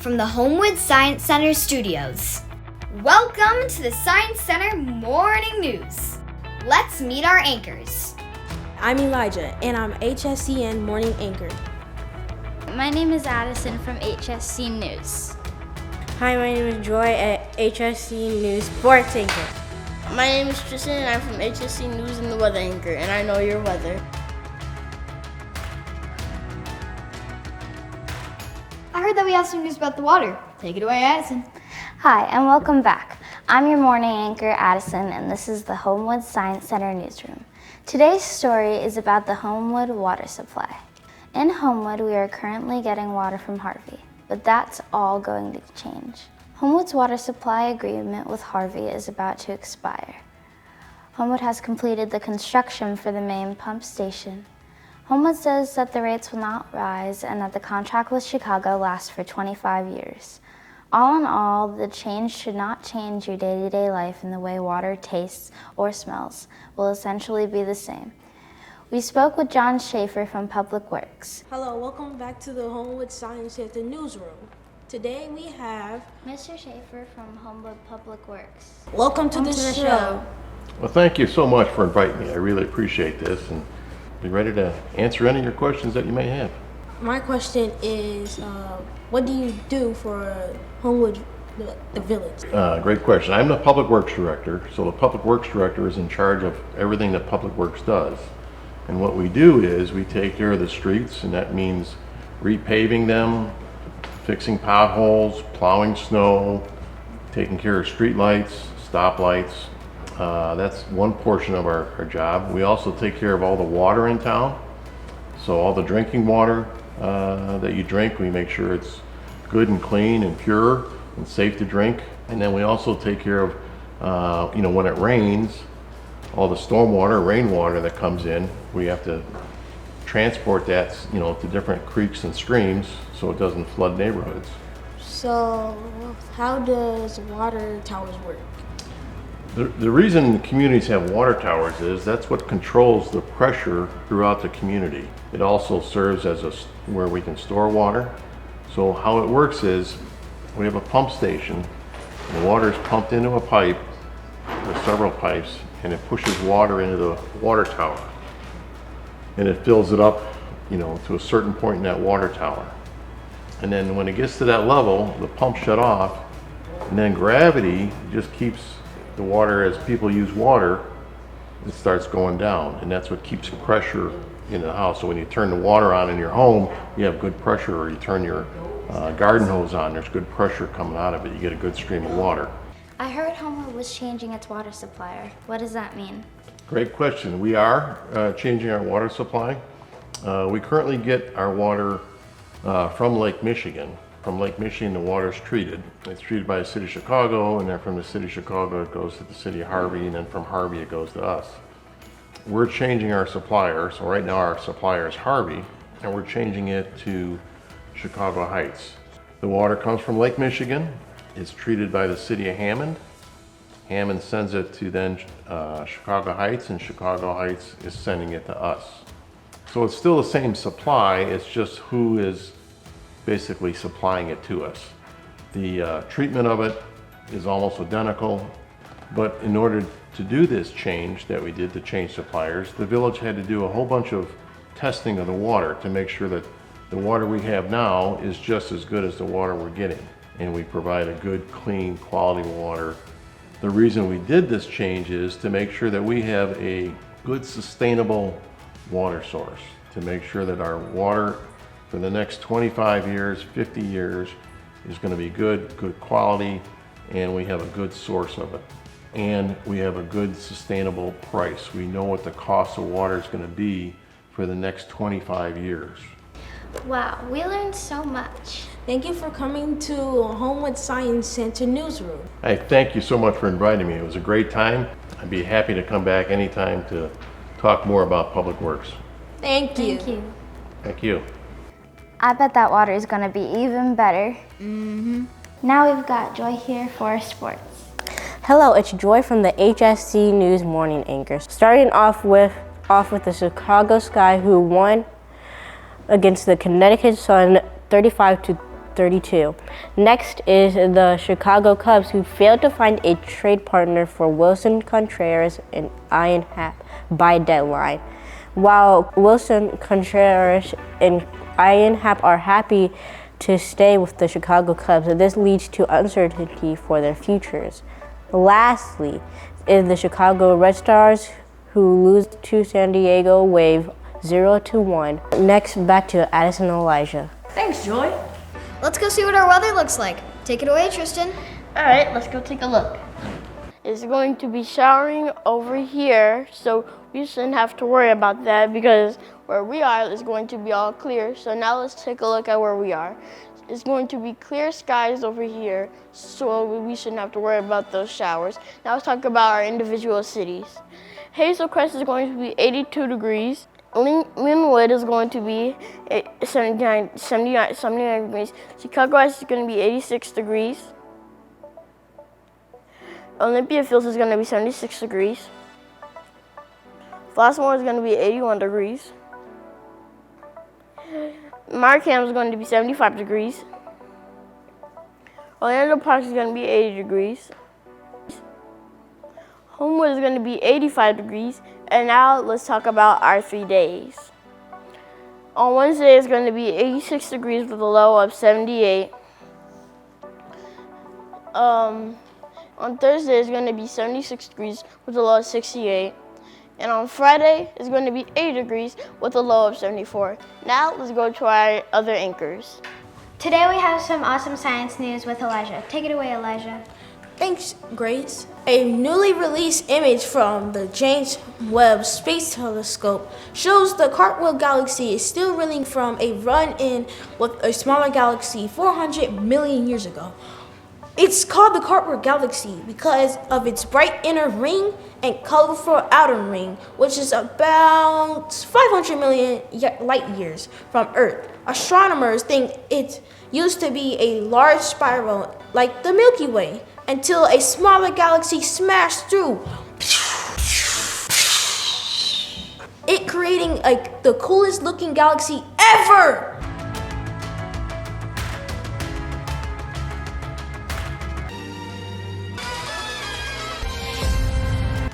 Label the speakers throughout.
Speaker 1: from the Homewood Science Center studios. Welcome to the Science Center Morning News. Let's meet our anchors.
Speaker 2: I'm Elijah, and I'm HSCN Morning Anchor.
Speaker 3: My name is Addison from HSC News.
Speaker 4: Hi, my name is Joy at HSC News Sports Anchor.
Speaker 5: My name is Tristan, and I'm from HSC News and the Weather Anchor, and I know your weather.
Speaker 1: I heard that we have some news about the water. Take it away, Addison.
Speaker 3: Hi, and welcome back. I'm your morning anchor, Addison, and this is the Homewood Science Center newsroom. Today's story is about the Homewood water supply. In Homewood, we are currently getting water from Harvey, but that's all going to change. Homewood's water supply agreement with Harvey is about to expire. Homewood has completed the construction for the main pump station. Homewood says that the rates will not rise and that the contract with Chicago lasts for 25 years. All in all, the change should not change your day-to-day life in the way water tastes or smells, will essentially be the same. We spoke with John Schaefer from Public Works.
Speaker 2: Hello, welcome back to the Homewood Science Center newsroom. Today we have
Speaker 3: Mr. Schaefer from Homewood Public Works.
Speaker 2: Welcome to the show.
Speaker 6: Well, thank you so much for inviting me. I really appreciate this and be ready to answer any of your questions that you may have.
Speaker 2: My question is, what do you do for Homewood, the village?
Speaker 6: Great question. I'm the Public Works Director, so the Public Works Director is in charge of everything that Public Works does. And what we do is we take care of the streets, and that means repaving them, fixing potholes, plowing snow, taking care of street lights, stoplights. That's one portion of our job. We also take care of all the water in town. So all the drinking water that you drink, we make sure it's good and clean and pure and safe to drink. And then we also take care of, when it rains, all the stormwater, rainwater that comes in, we have to transport that, to different creeks and streams so it doesn't flood neighborhoods.
Speaker 2: So, how does water towers work?
Speaker 6: The reason communities have water towers is that's what controls the pressure throughout the community. It also serves as where we can store water. So how it works is we have a pump station. The water is pumped into a pipe, or several pipes, and it pushes water into the water tower. And it fills it up, to a certain point in that water tower. And then when it gets to that level, the pump shut off, and then gravity just keeps the water, as people use water, it starts going down, and that's what keeps pressure in the house. So when you turn the water on in your home, you have good pressure, or you turn your garden hose on, there's good pressure coming out of it. You get a good stream of water.
Speaker 3: I heard Homewood was changing its water supplier. What does that mean?
Speaker 6: Great question. We are changing our water supply. We currently get our water from Lake Michigan. From Lake Michigan, the water is treated. It's treated by the city of Chicago, and then from the city of Chicago, it goes to the city of Harvey, and then from Harvey, it goes to us. We're changing our supplier. So right now, our supplier is Harvey, and we're changing it to Chicago Heights. The water comes from Lake Michigan. It's treated by the city of Hammond. Hammond sends it to then Chicago Heights, and Chicago Heights is sending it to us. So it's still the same supply, it's just who is basically supplying it to us. The treatment of it is almost identical, but in order to do this change that we did to change suppliers, the village had to do a whole bunch of testing of the water to make sure that the water we have now is just as good as the water we're getting, and we provide a good, clean, quality water. The reason we did this change is to make sure that we have a good, sustainable water source, to make sure that our water for the next 25 years, 50 years is going to be good quality, and we have a good source of it. And we have a good sustainable price. We know what the cost of water is going to be for the next 25 years.
Speaker 3: Wow, we learned so much.
Speaker 2: Thank you for coming to Homewood Science Center newsroom.
Speaker 6: Hey, thank you so much for inviting me. It was a great time. I'd be happy to come back anytime to talk more about Public Works.
Speaker 2: Thank you.
Speaker 3: Thank you.
Speaker 6: Thank you.
Speaker 3: I bet that water is going to be even better. Now we've got Joy here for sports.
Speaker 4: Hello, it's Joy from the HSC News Morning Anchor. Starting off with the Chicago Sky, who won against the Connecticut Sun 35-3. 32. Next is the Chicago Cubs, who failed to find a trade partner for Wilson Contreras and Ian Happ by deadline. While Wilson Contreras and Ian Happ are happy to stay with the Chicago Cubs, this leads to uncertainty for their futures. Lastly is the Chicago Red Stars, who lose to San Diego Wave 0-1. Next, back to Addison and Elijah.
Speaker 5: Thanks, Joy.
Speaker 1: Let's go see what our weather looks like. Take it away, Tristan.
Speaker 5: All right, let's go take a look. It's going to be showering over here, so we shouldn't have to worry about that because where we are is going to be all clear. So now let's take a look at where we are. It's going to be clear skies over here, so we shouldn't have to worry about those showers. Now let's talk about our individual cities. Hazel Crest is going to be 82 degrees. Linwood is going to be 79 degrees. Chicago West is going to be 86 degrees. Olympia Fields is going to be 76 degrees. Flossmoor is going to be 81 degrees. Markham is going to be 75 degrees. Orlando Park is going to be 80 degrees. Homewood is going to be 85 degrees. And now let's talk about our 3 days. On Wednesday, it's going to be 86 degrees with a low of 78. On Thursday, it's going to be 76 degrees with a low of 68. And on Friday, it's going to be 80 degrees with a low of 74. Now, let's go to our other anchors.
Speaker 3: Today we have some awesome science news with Elijah. Take it away, Elijah.
Speaker 2: Thanks, Grace. A newly released image from the James Webb Space Telescope shows the Cartwheel Galaxy is still reeling from a run-in with a smaller galaxy 400 million years ago. It's called the Cartwheel Galaxy because of its bright inner ring and colorful outer ring, which is about 500 million light years from Earth. Astronomers think it used to be a large spiral like the Milky Way until a smaller galaxy smashed through, it creating the coolest looking galaxy ever!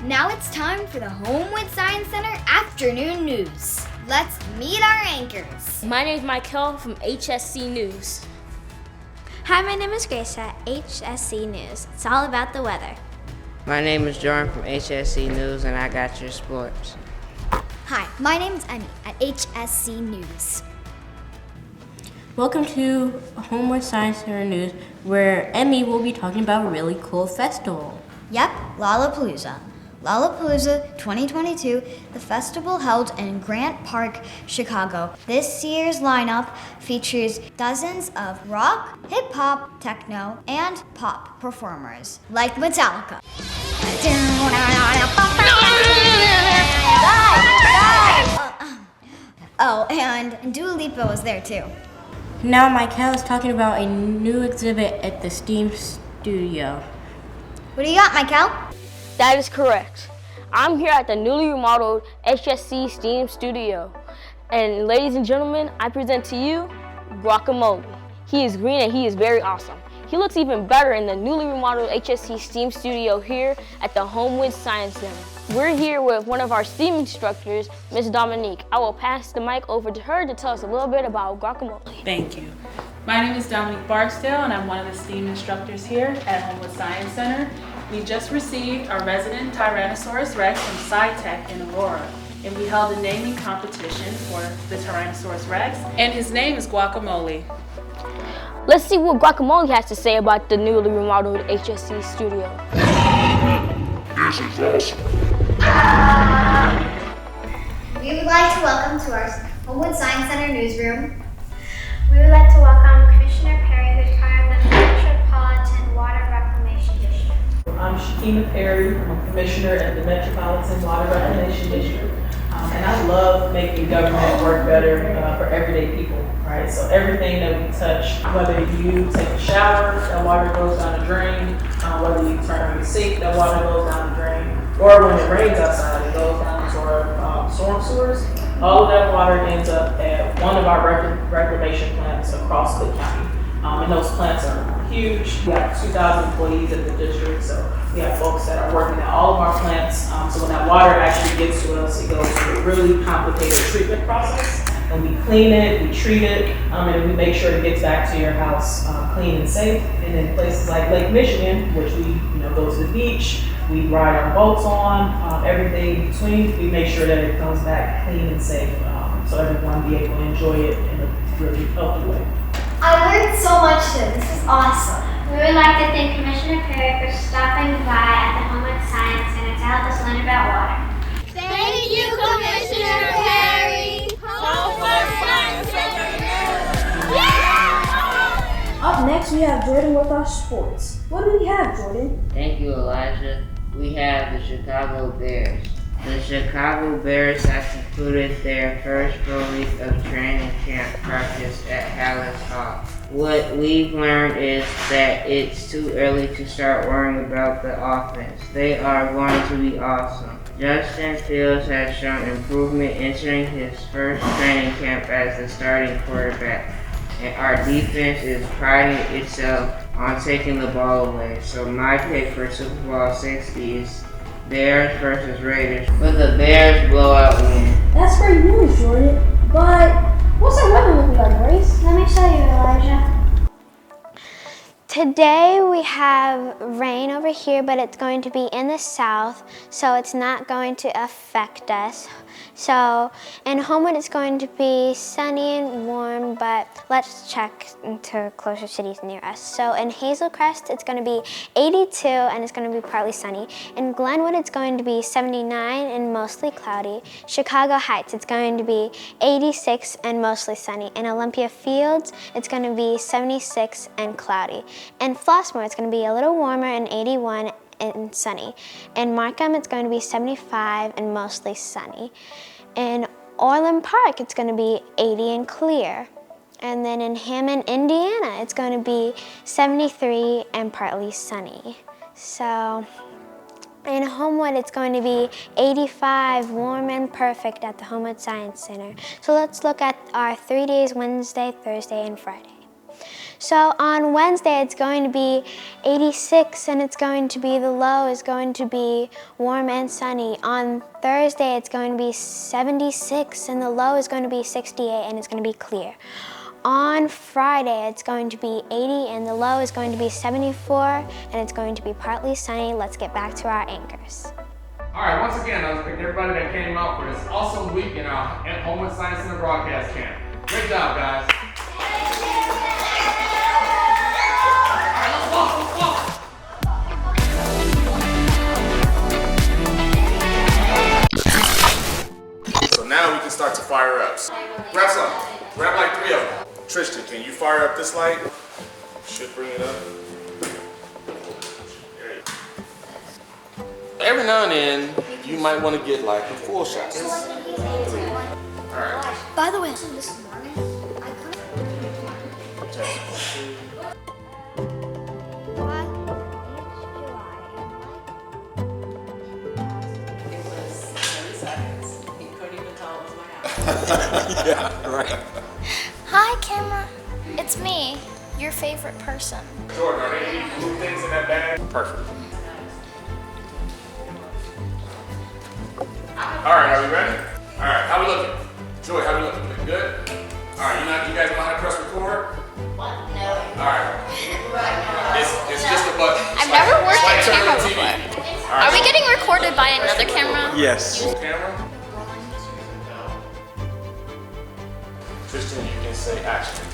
Speaker 1: Now it's time for the Homewood Science Center afternoon news. Let's meet our anchors.
Speaker 7: My name is Michael from HSC News.
Speaker 3: Hi, my name is Grace at HSC News. It's all about the weather.
Speaker 8: My name is Jordan from HSC News, and I got your sports.
Speaker 1: Hi, my name is Emmy at HSC News.
Speaker 4: Welcome to Homewood Science Center News, where Emmy will be talking about a really cool festival.
Speaker 1: Yep, Lollapalooza. Lollapalooza 2022, the festival held in Grant Park, Chicago. This year's lineup features dozens of rock, hip-hop, techno, and pop performers, like Metallica. Oh, and Dua Lipa was there too.
Speaker 4: Now Michael is talking about a new exhibit at the STEAM studio.
Speaker 1: What do you got, Michael?
Speaker 5: That is correct. I'm here at the newly remodeled HSC STEAM studio. And ladies and gentlemen, I present to you Guacamole. He is green and he is very awesome. He looks even better in the newly remodeled HSC STEAM studio here at the Homewood Science Center. We're here with one of our STEAM instructors, Miss Dominique. I will pass the mic over to her to tell us a little bit about guacamole.
Speaker 9: Thank you. My name is Dominique Barksdale, and I'm one of the STEAM instructors here at Homewood Science Center. We just received our resident Tyrannosaurus Rex from SciTech in Aurora, and we held a naming competition for the Tyrannosaurus Rex, and his name is Guacamole.
Speaker 5: Let's see what Guacamole has to say about the newly remodeled HSC studio.
Speaker 10: This is awesome.
Speaker 1: We would like to welcome to our Homewood Science Center newsroom.
Speaker 3: We would like to welcome Commissioner Perry, who is part of the Metropolitan Water Reclamation District.
Speaker 9: I'm Shakina Perry. I'm a commissioner at the Metropolitan Water Reclamation District. And I love making government work better for everyday people, right? So everything that we touch, whether you take a shower, that water goes down the drain, whether you turn on your sink, that water goes down the drain, or when it rains outside, it goes down into our storm sewers. All of that water ends up at one of our reclamation plants across the county. And those plants are huge. We have 2,000 employees at the district, so we have folks that are working at all of our plants. So when that water actually gets to us, it goes through a really complicated treatment process. And we clean it, we treat it, and we make sure it gets back to your house clean and safe. And in places like Lake Michigan, which we go to the beach, we ride our boats on, everything in between, we make sure that it comes back clean and safe, so everyone be able to enjoy it in a really healthy way.
Speaker 11: I learned so much today. This is awesome.
Speaker 12: We would like to thank Commissioner Perry for stopping by at the Homewood Science Center to help us learn about water.
Speaker 11: Thank you, Commissioner Perry. Homewood Science Center News. Yeah!
Speaker 2: Up next, we have Jordan with our sports. What do we have, Jordan?
Speaker 8: Thank you, Elijah. We have the Chicago Bears. The Chicago Bears have concluded their first full week of training camp practice at Hallis Hall. What we've learned is that it's too early to start worrying about the offense. They are going to be awesome. Justin Fields has shown improvement entering his first training camp as the starting quarterback. And our defense is priding itself on taking the ball away. So my pick for Super Bowl 60 is Bears versus Raiders, with the Bears blowout win.
Speaker 2: That's great news, Jordan. But what's our weather looking like, Grace?
Speaker 12: Let me show you, Elijah.
Speaker 3: Today we have rain over here, but it's going to be in the south, so it's not going to affect us. So in Homewood it's going to be sunny and warm, but let's check into closer cities near us. So in Hazel Crest it's going to be 82 and it's going to be partly sunny. In Glenwood it's going to be 79 and mostly cloudy. Chicago Heights it's going to be 86 and mostly sunny. In Olympia Fields it's going to be 76 and cloudy. In Flossmoor it's going to be a little warmer and 81 and sunny. In Markham it's going to be 75 and mostly sunny. In Orland Park it's going to be 80 and clear. And then in Hammond, Indiana it's going to be 73 and partly sunny. So in Homewood it's going to be 85, warm and perfect at the Homewood Science Center. So let's look at our 3 days, Wednesday, Thursday, and Friday. So on Wednesday it's going to be 86 and it's going to be, the low is going to be warm and sunny. On Thursday it's going to be 76 and the low is going to be 68 and it's going to be clear. On Friday it's going to be 80 and the low is going to be 74 and it's going to be partly sunny. Let's get back to our anchors.
Speaker 13: All right, once again, I'd like to thank everybody that came out for this awesome week in our Homewood Science Center broadcast camp. Great job, guys.
Speaker 14: So now we can start to fire up. Grab some. Grab like 3 of them. Tristan, can you fire up this light? Should bring it up. There you go. Every now and then, you might want to get like a full shot. Alright.
Speaker 11: By the way, this morning,
Speaker 14: Yeah, right.
Speaker 11: Hi, camera. It's me, your favorite person.
Speaker 14: Jordan, are there any blue things in that bag? Perfect. Alright, are we ready? Alright, how we looking? Joy, how we looking? Looking good? Alright, you guys know how to press record?
Speaker 11: What? No.
Speaker 14: Alright. It's just a button.
Speaker 11: I've never worked
Speaker 14: like
Speaker 11: on camera
Speaker 14: turning the TV.
Speaker 11: before.
Speaker 14: All right.
Speaker 11: Are we getting recorded by another camera?
Speaker 14: Yes. Roll camera. Tristan, you can say action.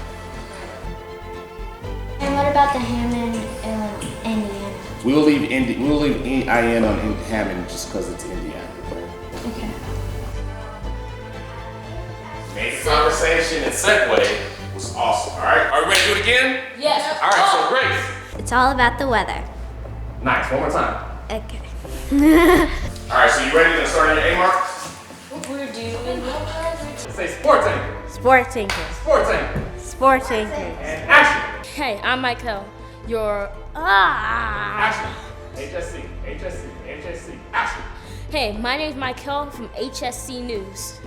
Speaker 12: And what about the Hammond, Indiana?
Speaker 15: We'll leave EIN on Hammond just because it's Indiana.
Speaker 12: Okay.
Speaker 14: Main conversation and segue was awesome. All right, are we ready to do it again?
Speaker 12: Yes.
Speaker 14: All right, so Grace.
Speaker 3: It's all about the weather.
Speaker 14: Nice, one more time.
Speaker 3: Okay.
Speaker 14: All right, so you ready to start on your A mark?
Speaker 7: We're doing
Speaker 14: Say sports anchor.
Speaker 4: Sports anchor.
Speaker 14: Sports anchor.
Speaker 4: Sports anchor.
Speaker 14: And action.
Speaker 7: Hey, I'm Michael. Your
Speaker 14: Action. HSC. Action.
Speaker 7: Hey, my name's Michael from HSC News.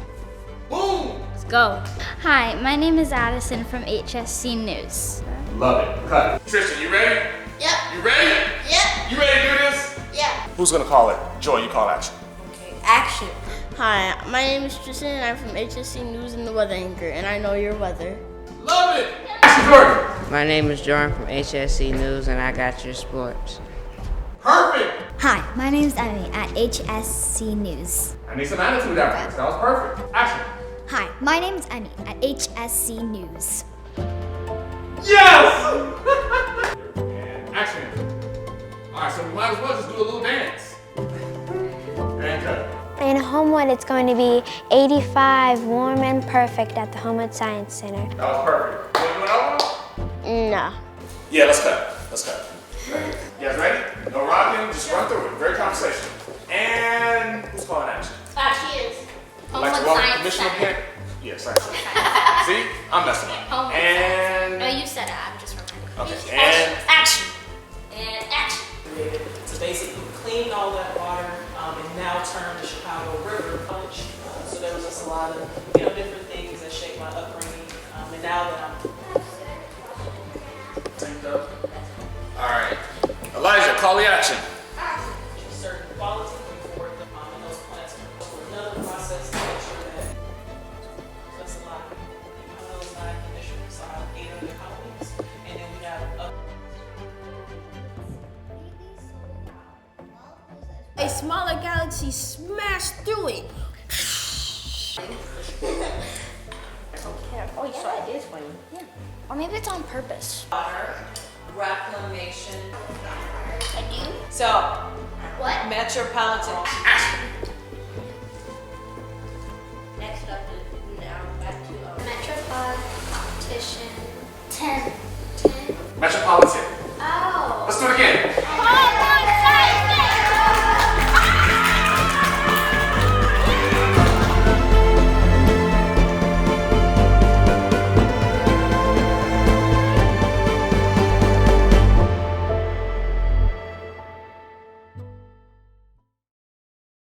Speaker 14: Boom!
Speaker 7: Let's go.
Speaker 3: Hi, my name is Addison from HSC News.
Speaker 14: Love it. Cut. Tristan, you ready?
Speaker 11: Yep.
Speaker 14: You ready?
Speaker 11: Yep.
Speaker 14: You ready to do this?
Speaker 11: Yeah.
Speaker 14: Who's gonna call it? Joy, you call action.
Speaker 11: Action.
Speaker 5: Hi, my name is Tristan and I'm from HSC News and the Weather Anchor, and I know your weather.
Speaker 14: Love it. Mr. Jordan.
Speaker 8: My name is Jordan from HSC News, and I got your sports.
Speaker 14: Perfect.
Speaker 1: Hi, my name is Emmy at HSC News.
Speaker 14: I need some attitude after this. That was perfect. Action.
Speaker 1: Hi, my name is Emmy at HSC News.
Speaker 14: Yes! And action. All right, so we might as well just do a little dance. And cut.
Speaker 12: In Homewood, it's going to be 85, warm and perfect at the Homewood Science Center.
Speaker 14: That was perfect. You want to do another one?
Speaker 5: No.
Speaker 14: Yeah, let's cut. Let's cut. You guys ready? No rocking, just run through it. Very conversational. And who's calling action?
Speaker 11: She is.
Speaker 14: Like to welcome Commissioner again? Yes, Science Center. See? I'm messing up. And...
Speaker 11: No, you said it. I'm just reminding.
Speaker 14: Okay, and...
Speaker 11: Action. And action.
Speaker 9: To basically clean all that water and now turn the Chicago River college. So there was just a lot of different things that shaped my upbringing. And now that I'm
Speaker 14: Synced up. All right. Elijah, call the action.
Speaker 9: certain quality before the and those plants for another process to make sure that that's a lot of those 9 conditions, 8 other colonies, and then we have
Speaker 2: A smaller galaxy smashed through it.
Speaker 11: Oh, you saw it is funny. Yeah. Or maybe it's on purpose.
Speaker 16: Water reclamation.
Speaker 11: I do.
Speaker 16: So,
Speaker 11: What?
Speaker 16: metropolitan.
Speaker 11: Next up is now back to Metropolitan 10.
Speaker 14: Metropolitan